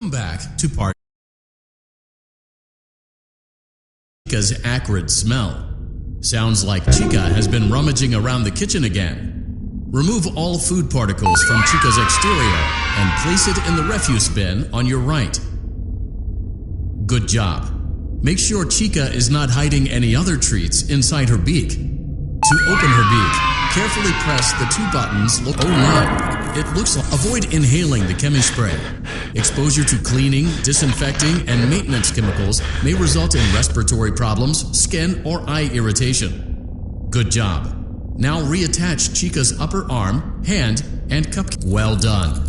Welcome back to part Chica's acrid smell. Sounds like Chica has been rummaging around the kitchen again. Remove all food particles from Chica's exterior and place it in the refuse bin on your right. Good job. Make sure Chica is not hiding any other treats inside her beak. To open her beak, carefully press the two buttons. Oh no! It looks like avoid inhaling the chemi spray. Exposure to cleaning, disinfecting, and maintenance chemicals may result in respiratory problems, skin, or eye irritation. Good job. Now reattach Chica's upper arm, hand, and cup. Well done.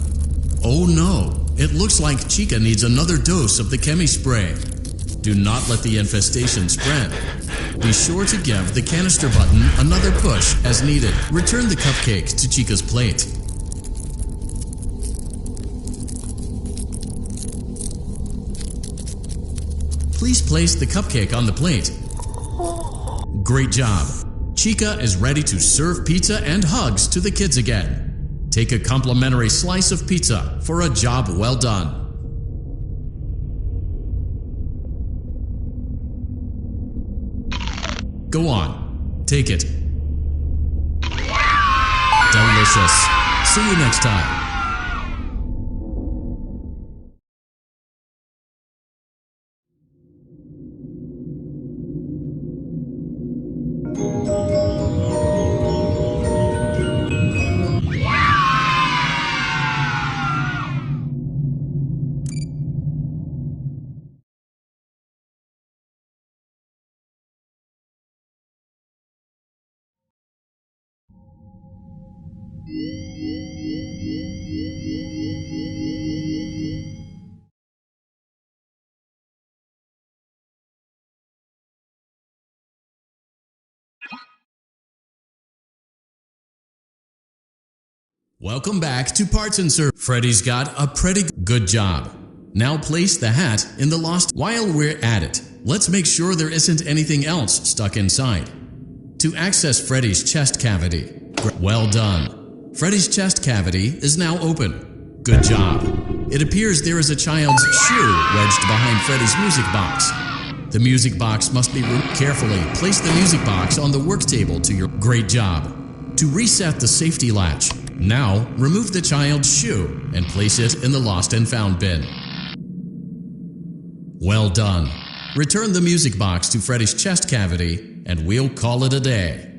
Oh no! It looks like Chica needs another dose of the chemi spray. Do not let the infestation spread. Be sure to give the canister button another push as needed. Return the cupcake to Chica's plate. Please place the cupcake on the plate. Great job. Chica is ready to serve pizza and hugs to the kids again. Take a complimentary slice of pizza for a job well done. Go on, take it. Delicious. See you next time. Welcome back to Parts and Service. Freddy's got a pretty good job. Now place the hat in the lost. While we're at it, let's make sure there isn't anything else stuck inside. To access Freddy's chest cavity. Well done. Freddy's chest cavity is now open. Good job. It appears there is a child's shoe wedged behind Freddy's music box. The music box must be removed carefully. Place the music box on the work table to your great job. To reset the safety latch, now remove the child's shoe and place it in the lost and found bin. Well done. Return the music box to Freddy's chest cavity and we'll call it a day.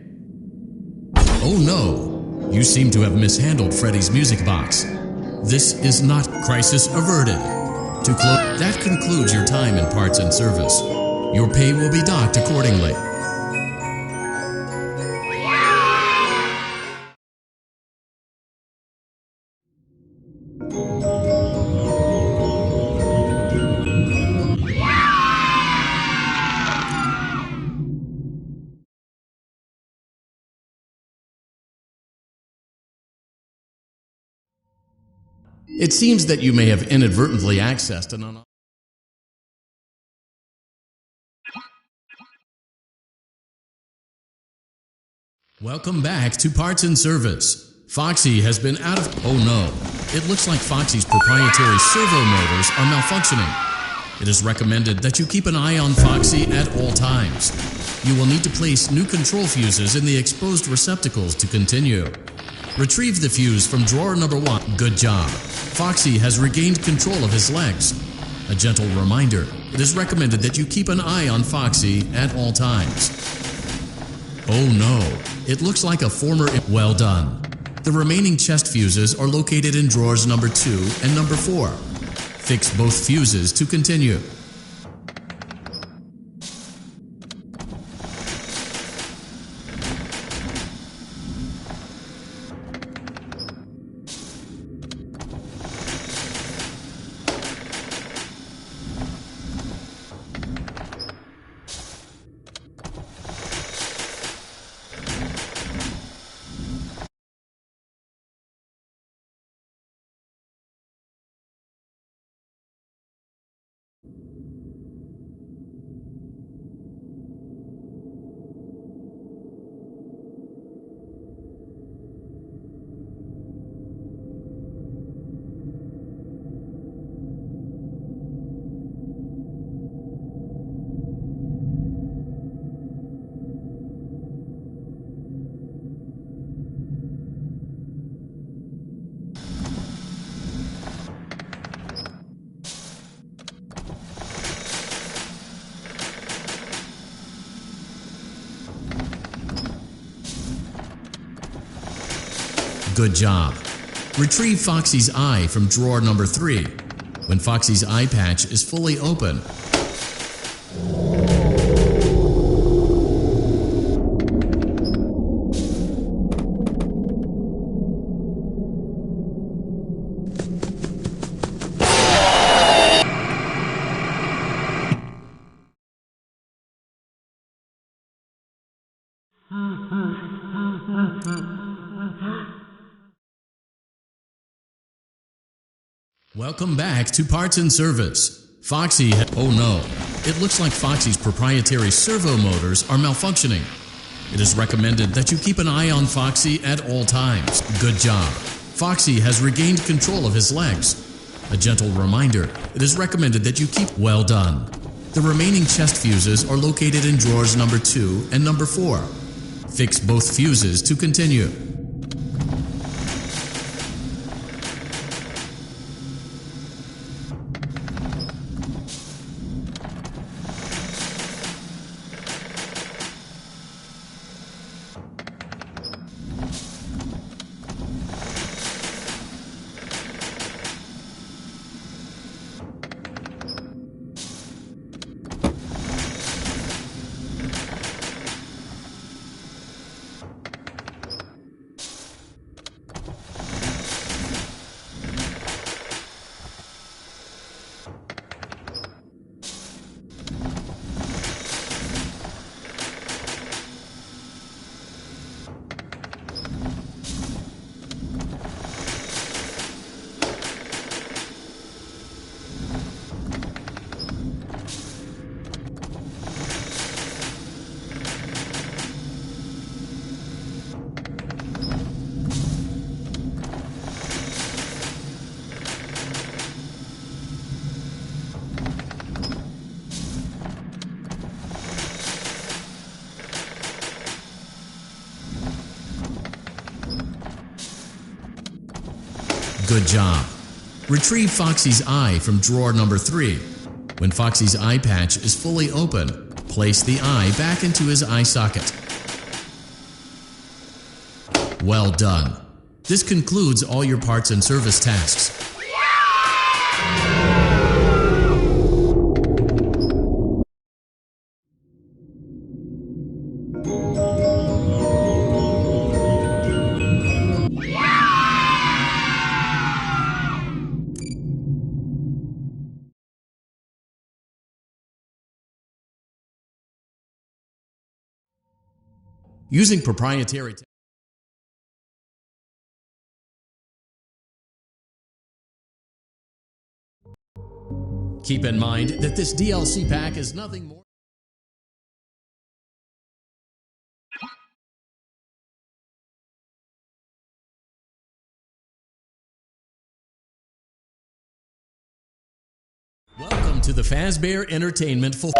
Oh no, you seem to have mishandled Freddy's music box. This is not crisis averted. To close, that concludes your time in Parts and Service. Your pay will be docked accordingly. It seems that you may have inadvertently accessed an Welcome back to Parts and Service. Foxy has been out of... Oh no. It looks like Foxy's proprietary servo motors are malfunctioning. It is recommended that you keep an eye on Foxy at all times. You will need to place new control fuses in the exposed receptacles to continue. Retrieve the fuse from drawer number 1. Good job. Foxy has regained control of his legs. A gentle reminder, it is recommended that you keep an eye on Foxy at all times. Oh no, it looks like a former... Well done. The remaining chest fuses are located in drawers number 2 and number 4. Fix both fuses to continue. Good job. Retrieve Foxy's eye from drawer number 3. When Foxy's eye patch is fully open, welcome back to Parts and Service. Foxy, oh no, it looks like Foxy's proprietary servo motors are malfunctioning. It is recommended that you keep an eye on Foxy at all times. Good job. Foxy has regained control of his legs. A gentle reminder, it is recommended that you keep well done. The remaining chest fuses are located in drawers number 2 and number 4. Fix both fuses to continue. Good job. Retrieve Foxy's eye from drawer number 3. When Foxy's eye patch is fully open, place the eye back into his eye socket. Well done. This concludes all your parts and service tasks. Using proprietary Keep in mind that this DLC pack is nothing more. Welcome to the Fazbear Entertainment Full.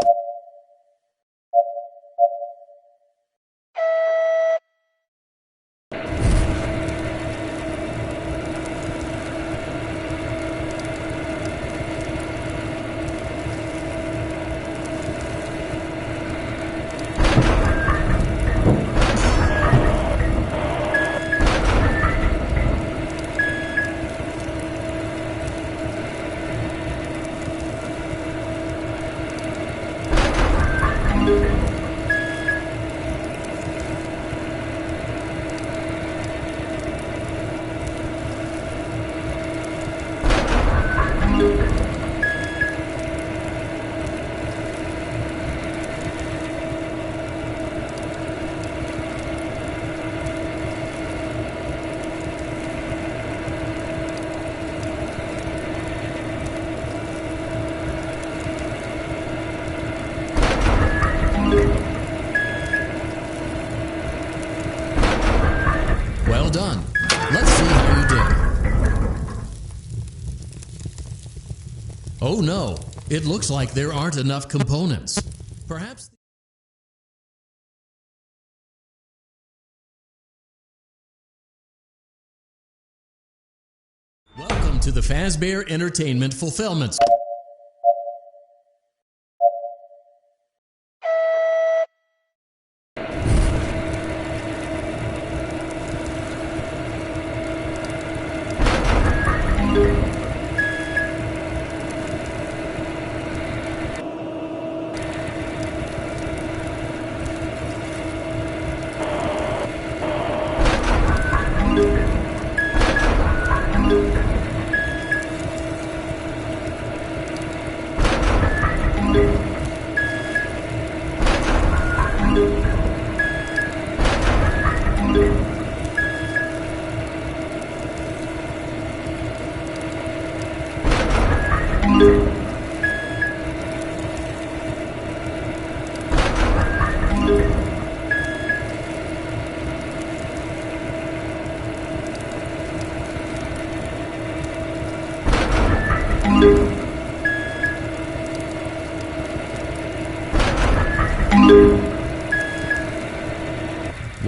Well done. Let's see how you did. Oh no, it looks like there aren't enough components. Perhaps... Welcome to the Fazbear Entertainment Fulfillment.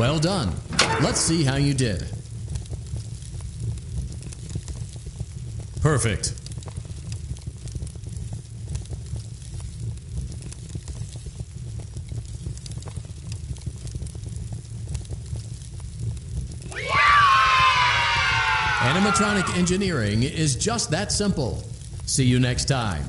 Well done. Let's see how you did. Perfect. Animatronic engineering is just that simple. See you next time.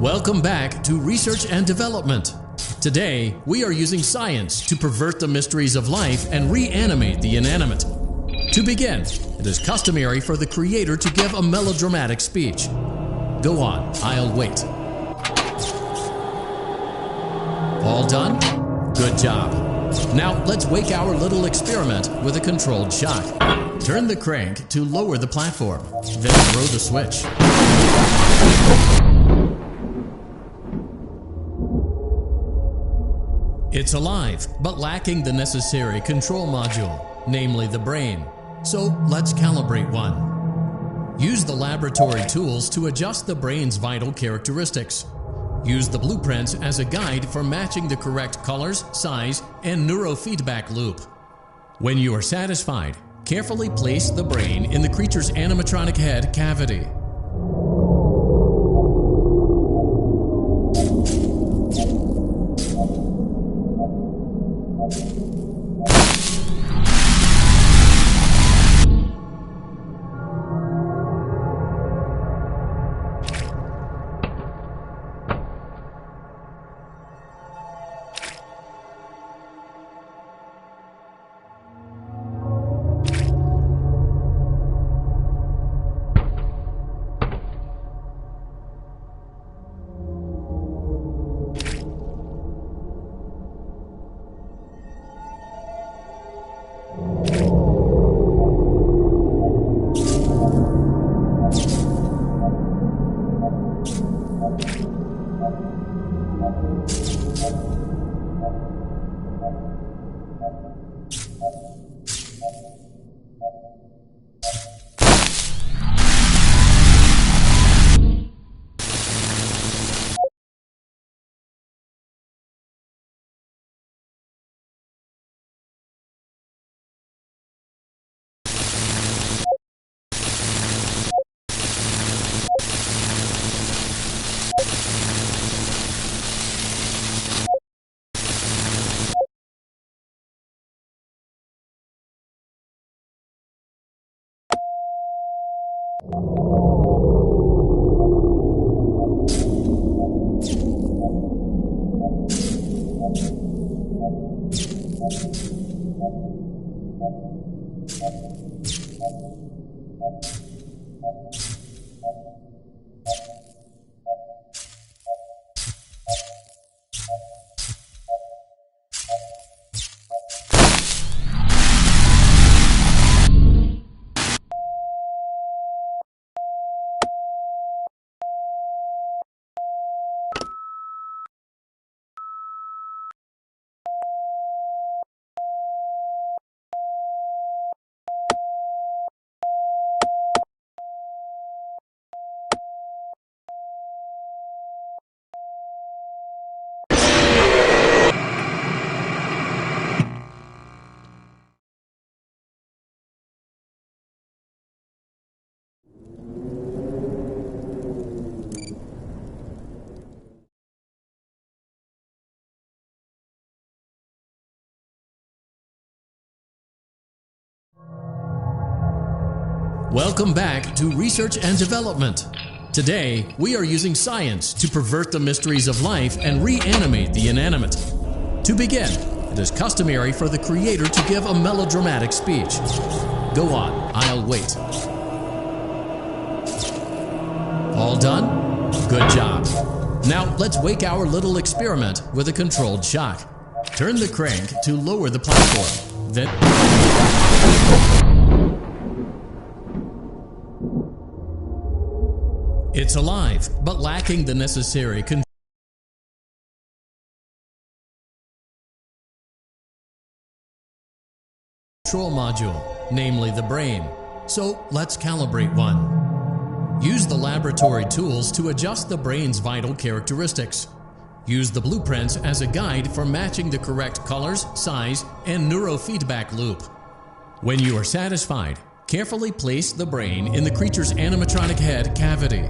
Welcome back to Research and Development. Today, we are using science to pervert the mysteries of life and reanimate the inanimate. To begin, it is customary for the creator to give a melodramatic speech. Go on, I'll wait. All done? Good job. Now let's wake our little experiment with a controlled shock. Turn the crank to lower the platform, then throw the switch. It's alive, but lacking the necessary control module, namely the brain. So let's calibrate one. Use the laboratory tools to adjust the brain's vital characteristics. Use the blueprints as a guide for matching the correct colors, size, and neurofeedback loop. When you are satisfied, carefully place the brain in the creature's animatronic head cavity. Welcome back to Research and Development. Today, we are using science to pervert the mysteries of life and reanimate the inanimate. To begin, it is customary for the creator to give a melodramatic speech. Go on, I'll wait. All done? Good job. Now let's wake our little experiment with a controlled shock. Turn the crank to lower the platform. Then it's alive, but lacking the necessary control module, namely the brain. So let's calibrate one. Use the laboratory tools to adjust the brain's vital characteristics. Use the blueprints as a guide for matching the correct colors, size, and neurofeedback loop. When you are satisfied, carefully place the brain in the creature's animatronic head cavity.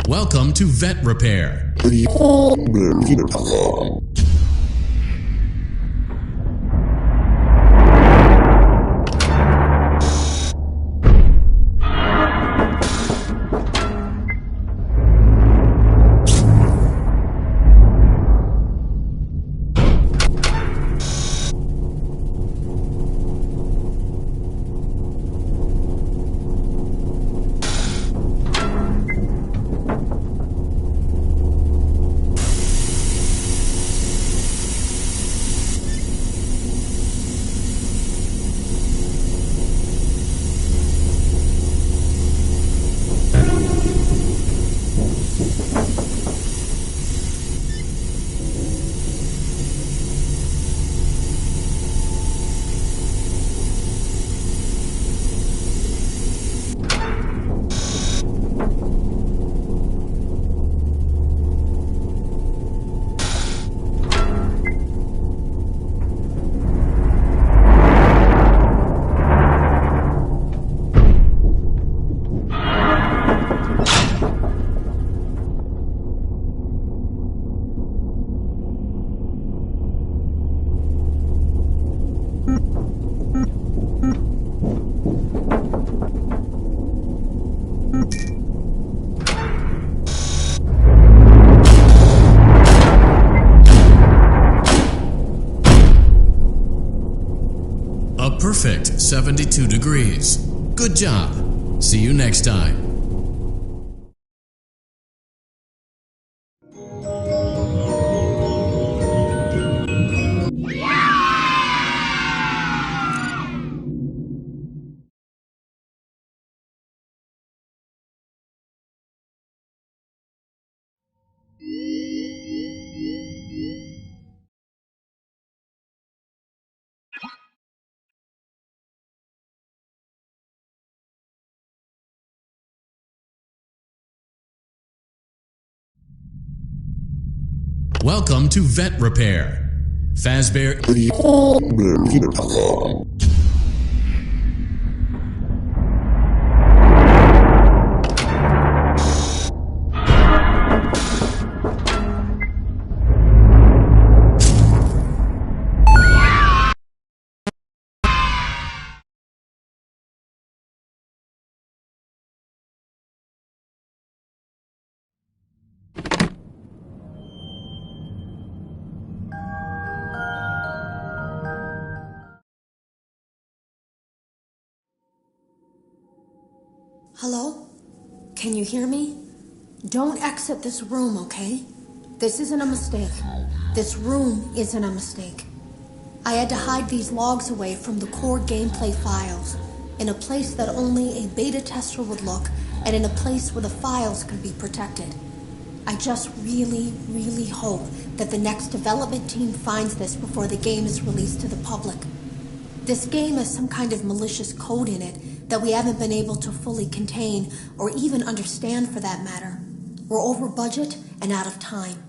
Welcome to Vet Repair. A perfect 72 degrees. Good job. See you next time. Welcome to Vet Repair. Fazbear. Hello? Can you hear me? Don't exit this room, okay? This isn't a mistake. This room isn't a mistake. I had to hide these logs away from the core gameplay files, in a place that only a beta tester would look, and in a place where the files could be protected. I just really hope that the next development team finds this before the game is released to the public. This game has some kind of malicious code in it that we haven't been able to fully contain or even understand, for that matter. We're over budget and out of time.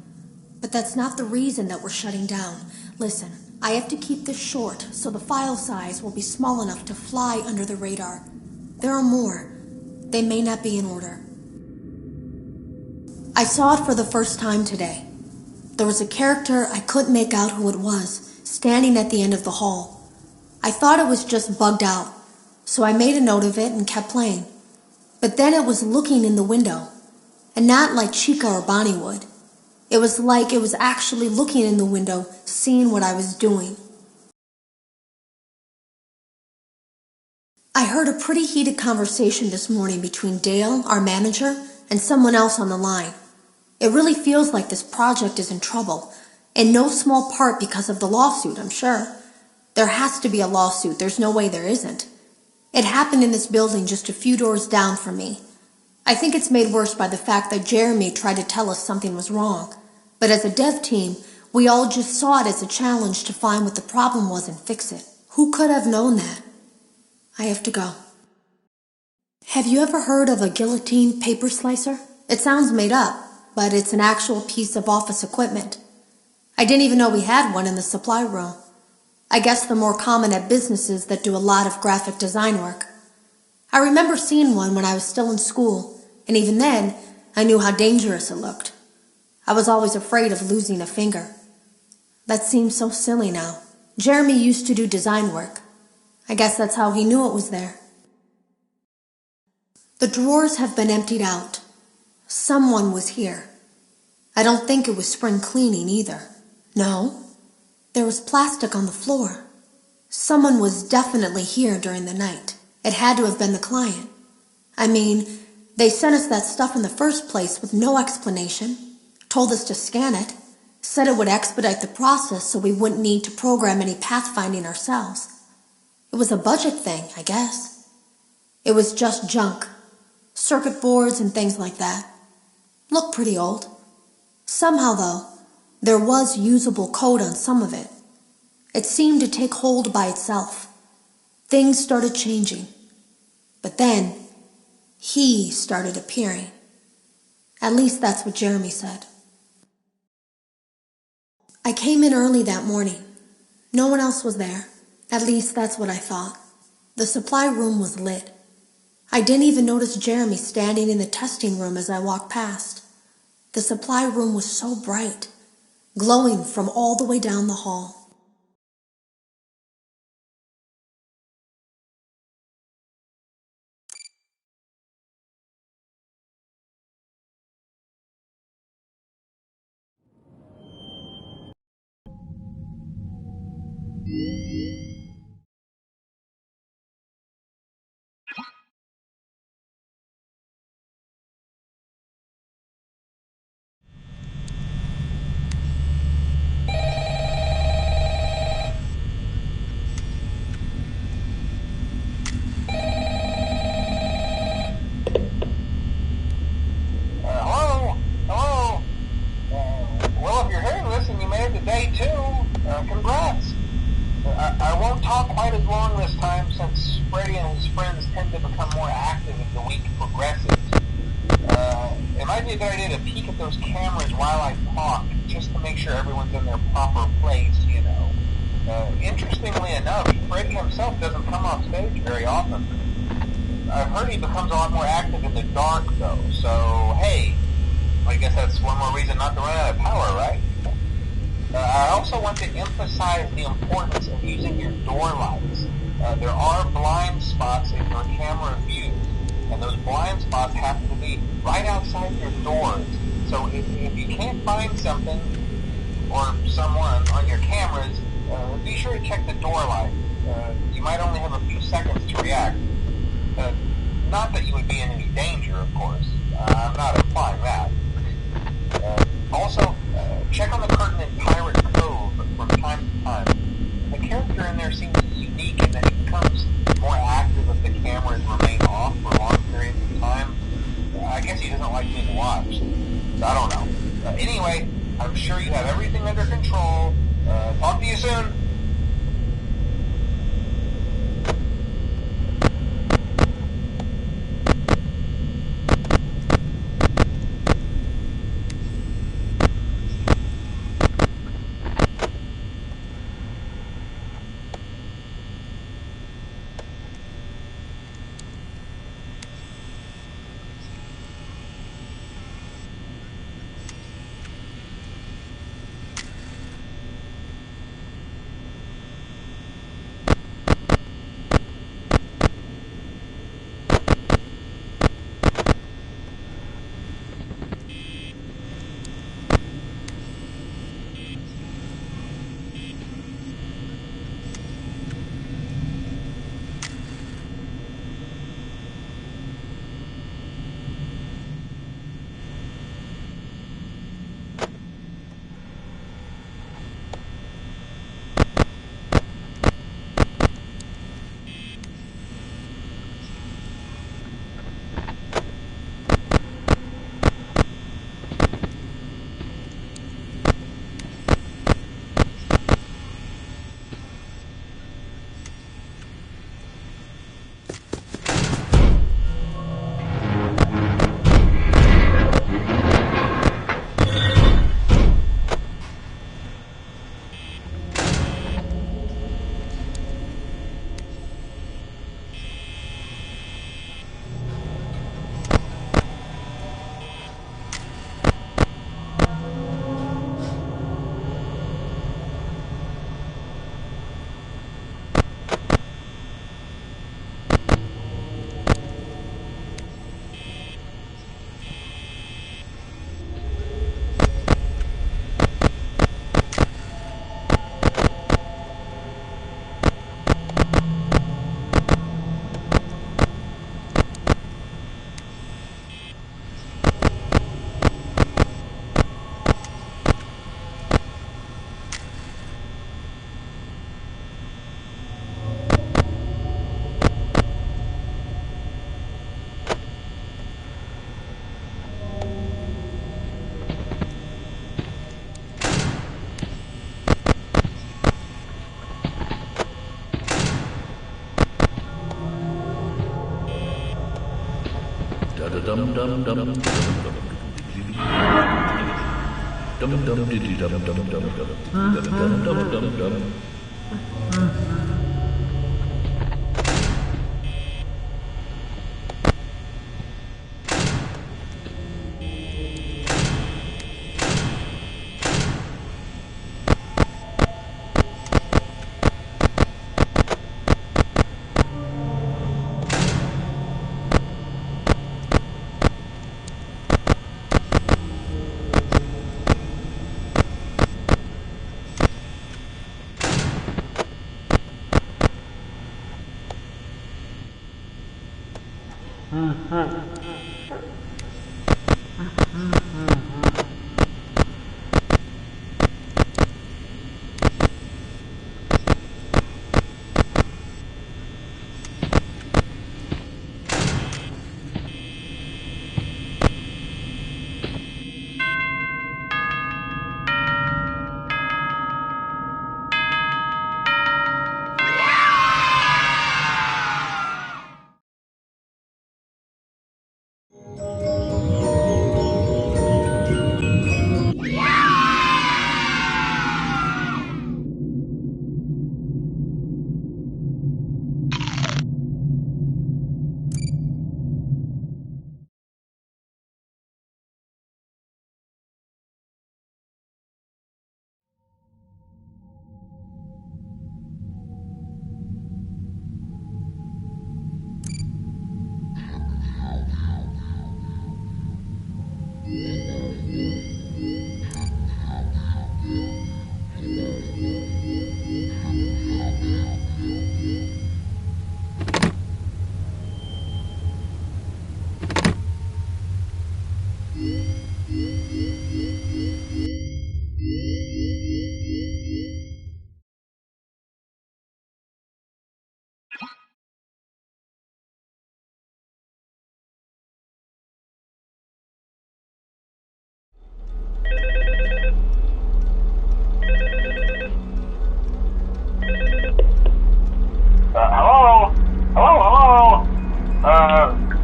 But that's not the reason that we're shutting down. Listen, I have to keep this short so the file size will be small enough to fly under the radar. There are more. They may not be in order. I saw it for the first time today. There was a character I couldn't make out who it was, standing at the end of the hall. I thought it was just bugged out, so I made a note of it and kept playing. But then it was looking in the window, and not like Chica or Bonnie would. It was like it was actually looking in the window, seeing what I was doing. I heard a pretty heated conversation this morning between Dale, our manager, and someone else on the line. It really feels like this project is in trouble, in no small part because of the lawsuit, I'm sure. There has to be a lawsuit, there's no way there isn't. It happened in this building just a few doors down from me. I think it's made worse by the fact that Jeremy tried to tell us something was wrong. But as a dev team, we all just saw it as a challenge to find what the problem was and fix it. Who could have known that? I have to go. Have you ever heard of a guillotine paper slicer? It sounds made up, but it's an actual piece of office equipment. I didn't even know we had one in the supply room. I guess they're more common at businesses that do a lot of graphic design work. I remember seeing one when I was still in school, and even then, I knew how dangerous it looked. I was always afraid of losing a finger. That seems so silly now. Jeremy used to do design work. I guess that's how he knew it was there. The drawers have been emptied out. Someone was here. I don't think it was spring cleaning either. No, there was plastic on the floor. Someone was definitely here during the night. It had to have been the client. I mean, they sent us that stuff in the first place with no explanation, told us to scan it, said it would expedite the process so we wouldn't need to program any pathfinding ourselves. It was a budget thing, I guess. It was just junk. Circuit boards and things like that. Looked pretty old. Somehow, though, there was usable code on some of it. It seemed to take hold by itself. Things started changing. But then, he started appearing. At least that's what Jeremy said. I came in early that morning. No one else was there. At least that's what I thought. The supply room was lit. I didn't even notice Jeremy standing in the testing room as I walked past. The supply room was so bright, glowing from all the way down the hall. Congrats! I won't talk quite as long this time since Freddy and his friends tend to become more active as the week progresses. It might be a good idea to peek at those cameras while I talk, just to make sure everyone's in their proper place, you know. Interestingly enough, Freddy himself doesn't come off stage very often. I've heard he becomes a lot more active in the dark, though, so hey, I guess that's one more reason not to run out of power, right? I also want to emphasize the importance of using your door lights. There are blind spots in your camera view, and those blind spots happen to be right outside your doors. So if you can't find something or someone on your cameras, be sure to check the door light. You might only have a few seconds to react. Not that you would be in any danger, of course. I'm not implying that. Also, check on the curtain in Pirate Cove from time to time. The character in there seems unique in that he becomes more active if the cameras remain off for long periods of time. I guess he doesn't like being watched. I don't know. Anyway, I'm sure you have everything under control. Talk to you soon.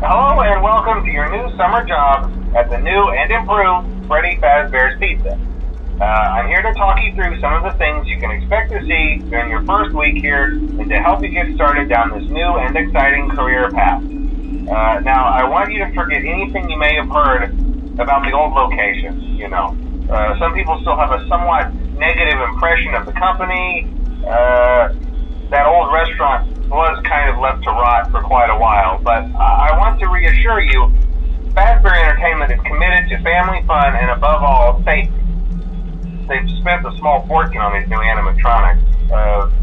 Hello and welcome to your new summer job at the new and improved Freddy Fazbear's Pizza. I'm here to talk you through some of the things you can expect to see during your first week here and to help you get started down this new and exciting career path. Now, I want you to forget anything you may have heard about the old location, some people still have a somewhat negative impression of the company. That old restaurant was kind of left to rot for quite a while, but I want to reassure you, Fazbear Entertainment is committed to family fun and above all, safety. They've spent a small fortune on these new animatronics.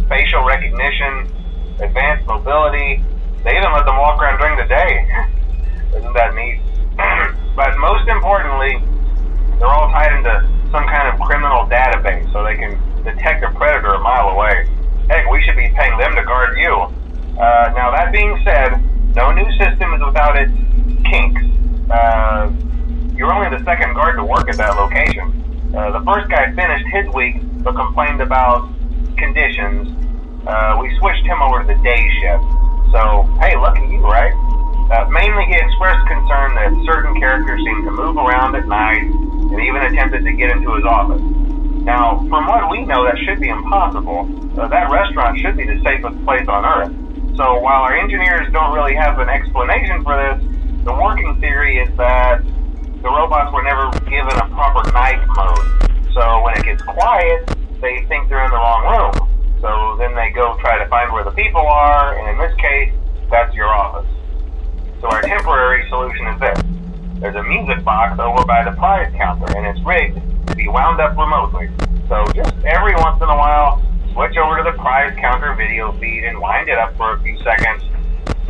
Facial recognition, advanced mobility, they even let them walk around during the day. Isn't that neat? But most importantly, they're all tied into some kind of criminal database so they can detect a predator a mile away. Heck, we should be paying them to guard you. Now that being said, no new system is without its kinks. You're only the second guard to work at that location. The first guy finished his week but complained about conditions. We switched him over to the day shift. So, hey, lucky you, right? Mainly he expressed concern that certain characters seemed to move around at night and even attempted to get into his office. Now, from what we know, that should be impossible. That restaurant should be the safest place on Earth. So while our engineers don't really have an explanation for this, the working theory is that the robots were never given a proper night mode. So when it gets quiet, they think they're in the wrong room. So then they go try to find where the people are, and in this case, that's your office. So our temporary solution is this. There's a music box over by the prize counter, and it's rigged to be wound up remotely. So just every once in a while, switch over to the prize counter video feed and wind it up for a few seconds.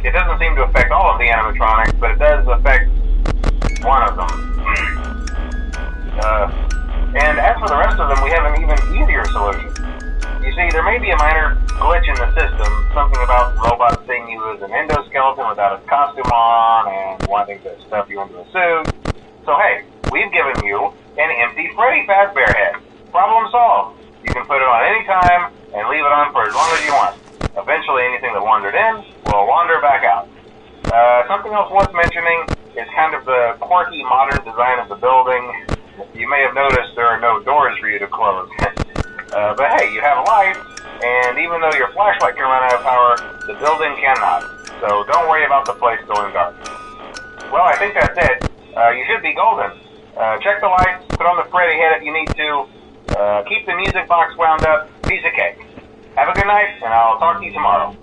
It doesn't seem to affect all of the animatronics, but it does affect one of them. And as for the rest of them, we have an even easier solution. You see, there may be a minor glitch in the system, something about robots seeing you as an endoskeleton without a costume on and wanting to stuff you into a suit. So hey, we've given you an empty Freddy Fazbear head. Problem solved. You can put it on any time and leave it on for as long as you want. Eventually anything that wandered in will wander back out. Something else worth mentioning is kind of for you to close. But hey, you have a light, and even though your flashlight can run out of power, the building cannot. So don't worry about the place going dark. Well, I think that's it. You should be golden. Check the lights, put on the Freddy head if you need to, keep the music box wound up, piece of cake. Have a good night, and I'll talk to you tomorrow.